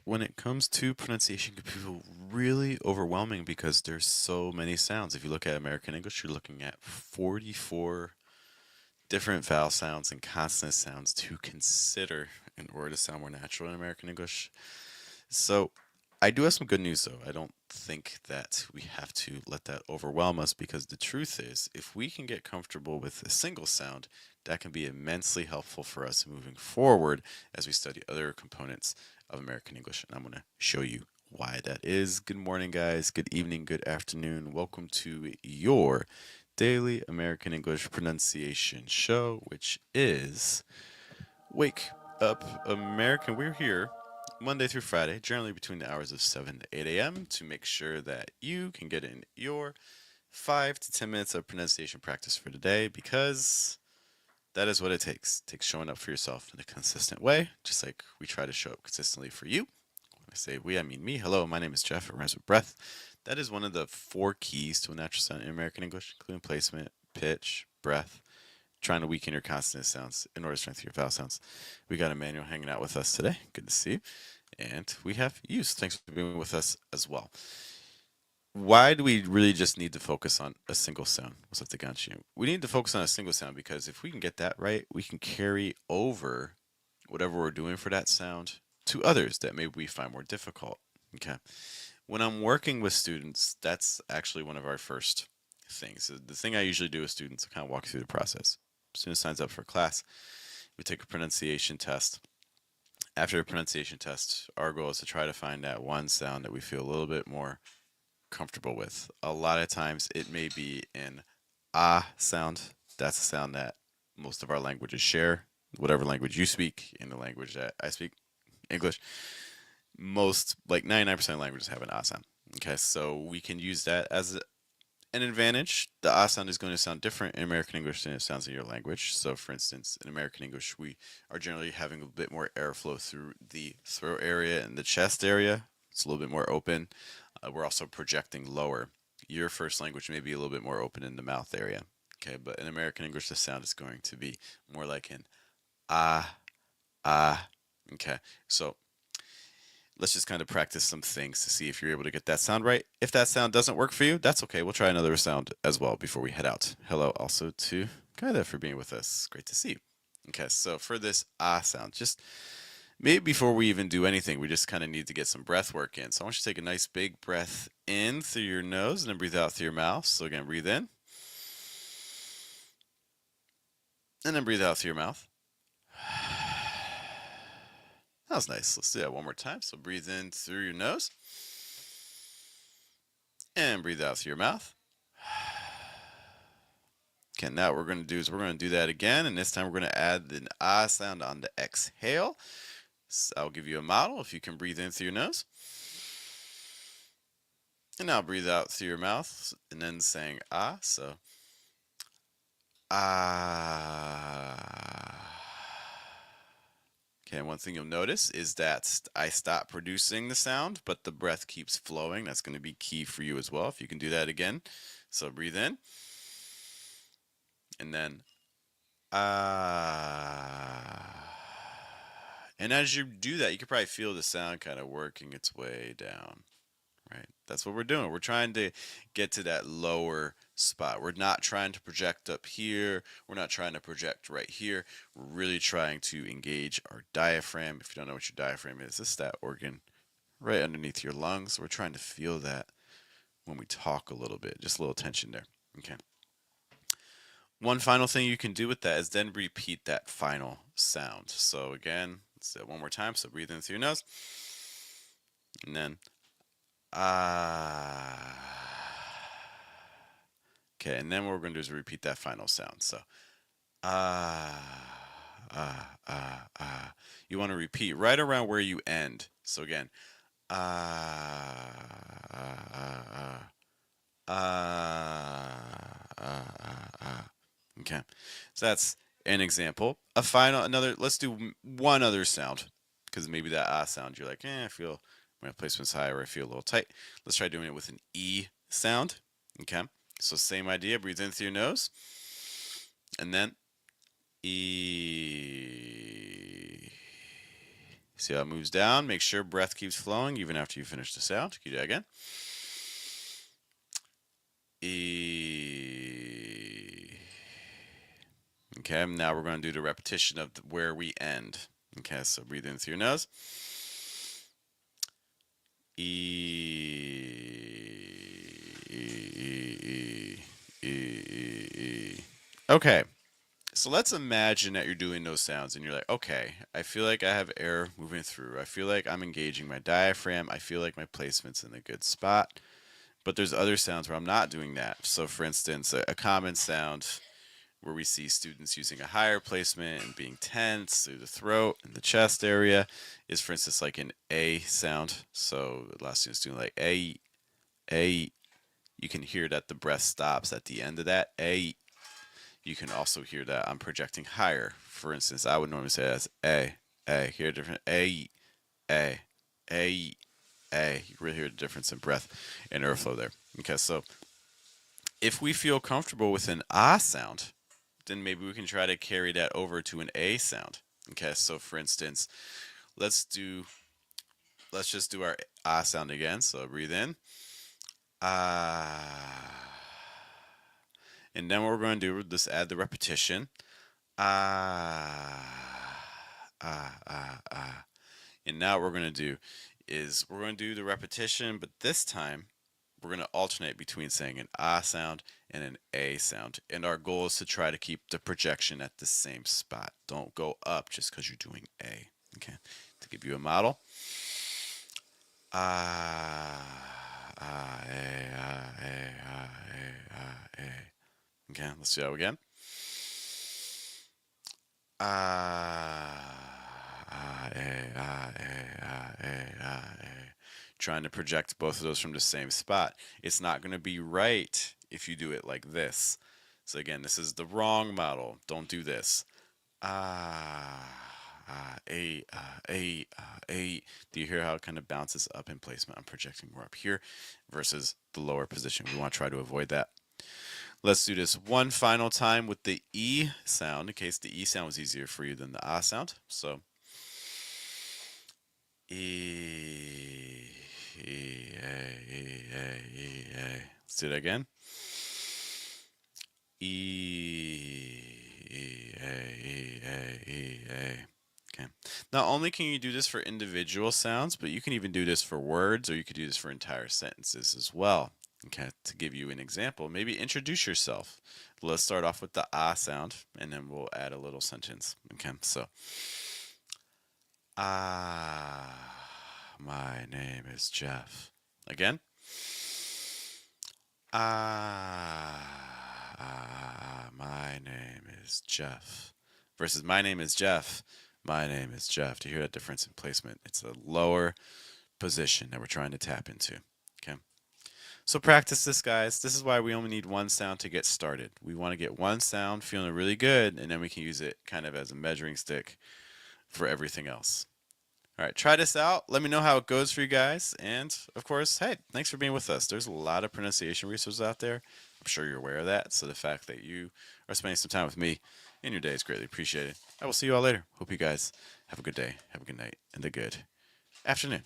when it comes to pronunciation, can feel really overwhelming because there's so many sounds. If you look at American English, you're looking at 44 different vowel sounds and consonant sounds to consider in order to sound more natural in American English. So, I do have some good news though. I don't think that we have to let that overwhelm us because the truth is, if we can get comfortable with a single sound, that can be immensely helpful for us moving forward as we study other components of American English. And I'm going to show you why that is. Good morning, guys. Good evening. Good afternoon. Welcome to your daily American English pronunciation show, which is Wake Up American. We're here Monday through Friday, generally between the hours of 7 to 8 a.m., to make sure that you can get in your 5 to 10 minutes of pronunciation practice for today because that is what it takes. It takes showing up for yourself in a consistent way, just like we try to show up consistently for you. When I say we, I mean me. Hello, my name is Geoff. It rhymes with breath. That is one of the 4 keys to a natural sound in American English, including placement, pitch, breath, trying to weaken your consonant sounds in order to strengthen your vowel sounds. We got Emmanuel hanging out with us today. Good to see you. And we have you. So thanks for being with us as well. Why do we really just need to focus on a single sound? What's up, the Ganchi? We need to focus on a single sound because if we can get that right, we can carry over whatever we're doing for that sound to others that maybe we find more difficult. Okay. When I'm working with students, that's actually one of our first things. So the thing I usually do with students, I kind of walk through the process. Student signs up for class, we take a pronunciation test. After a pronunciation test, our goal is to try to find that one sound that we feel a little bit more comfortable with. A lot of times it may be an ah sound. That's a sound that most of our languages share. Whatever language you speak, in the language that I speak, English, most, like 99% of languages have an ah sound. Okay, so we can use that as an advantage. The ah sound is going to sound different in American English than it sounds in your language. So, for instance, in American English, we are generally having a bit more airflow through the throat area and the chest area. It's a little bit more open. We're also projecting lower. Your first language may be a little bit more open in the mouth area. Okay, but in American English, the sound is going to be more like an ah, ah. Okay, so let's just kind of practice some things to see if you're able to get that sound right. If that sound doesn't work for you, that's okay. We'll try another sound as well before we head out. Hello also to Kaida for being with us. Great to see you. Okay, so for this ah sound, just maybe before we even do anything, we just kind of need to get some breath work in. So I want you to take a nice big breath in through your nose and then breathe out through your mouth. So again, breathe in and then breathe out through your mouth. That was nice. Let's do that one more time. So breathe in through your nose and breathe out through your mouth. Okay, now what we're going to do is we're going to do that again, and this time we're going to add the ah sound on the exhale. So I'll give you a model if you can breathe in through your nose. And now breathe out through your mouth, and then saying ah. So ah. Okay, and one thing you'll notice is that I stop producing the sound, but the breath keeps flowing. That's going to be key for you as well, if you can do that again. So breathe in, and then ah. And as you do that, you can probably feel the sound kind of working its way down, right? That's what we're doing. We're trying to get to that lower spot. We're not trying to project up here. We're not trying to project right here. We're really trying to engage our diaphragm. If you don't know what your diaphragm is, it's that organ right underneath your lungs. We're trying to feel that when we talk a little bit, just a little tension there. Okay. One final thing you can do with that is then repeat that final sound. So again, let's do it one more time. So breathe in through your nose, and then ah. Okay, and then what we're going to do is repeat that final sound. So ah, ah, ah, ah. You want to repeat right around where you end. So again, ah, ah, ah, ah, ah. Okay, so that's an example. A final, another. Let's do one other sound because maybe that ah sound you're like, I feel my placement's high or I feel a little tight. Let's try doing it with an e sound. Okay, so same idea. Breathe in through your nose, and then e. See how it moves down? Make sure breath keeps flowing even after you finish the sound. Can you do that again? E. Okay, now we're going to do the repetition of where we end. Okay, so breathe in through your nose. E. Okay, so let's imagine that you're doing those sounds and you're like, okay, I feel like I have air moving through. I feel like I'm engaging my diaphragm. I feel like my placement's in a good spot. But there's other sounds where I'm not doing that. So, for instance, a common sound where we see students using a higher placement and being tense through the throat and the chest area is, for instance, like an A sound. So, a lot of students doing like A, A. You can hear that the breath stops at the end of that A. You can also hear that I'm projecting higher. For instance, I would normally say that's A, A. Hear a different A, A, A, A. You really hear the difference in breath and airflow there. Okay, so if we feel comfortable with an ah sound, then maybe we can try to carry that over to an A sound. Okay, so for instance, let's just do our ah sound again. So breathe in. Ah. And then what we're going to do, just add the repetition. Ah, ah. And now what we're going to do is we're going to do the repetition, but this time we're going to alternate between saying an ah sound and an A sound. And our goal is to try to keep the projection at the same spot. Don't go up just because you're doing A. Okay. To give you a model. Ah, ah, A, ah, A, ah, A, ah, A. Okay, let's do that again. Trying to project both of those from the same spot. It's not going to be right if you do it like this. So again, this is the wrong model. Don't do this. A. Do you hear how it kind of bounces up in placement? I'm projecting more up here versus the lower position. We want to try to avoid that. Let's do this one final time with the E sound, in case the E sound was easier for you than the ah sound. So, E, E, A, E, A, E, A. Let's do that again. E, E, A, E, A, E, A. Okay. Not only can you do this for individual sounds, but you can even do this for words, or you could do this for entire sentences as well. Okay, to give you an example, maybe introduce yourself. Let's start off with the ah sound, and then we'll add a little sentence. Okay, so my name is Geoff. Again. My name is Geoff. Versus my name is Geoff. My name is Geoff. Do you hear that difference in placement? It's a lower position that we're trying to tap into. Okay. So practice this, guys. This is why we only need one sound to get started. We want to get one sound feeling really good, and then we can use it kind of as a measuring stick for everything else. All right, try this out. Let me know how it goes for you guys. And of course, hey, thanks for being with us. There's a lot of pronunciation resources out there. I'm sure you're aware of that. So the fact that you are spending some time with me in your day is greatly appreciated. I will see you all later. Hope you guys have a good day, have a good night, and a good afternoon.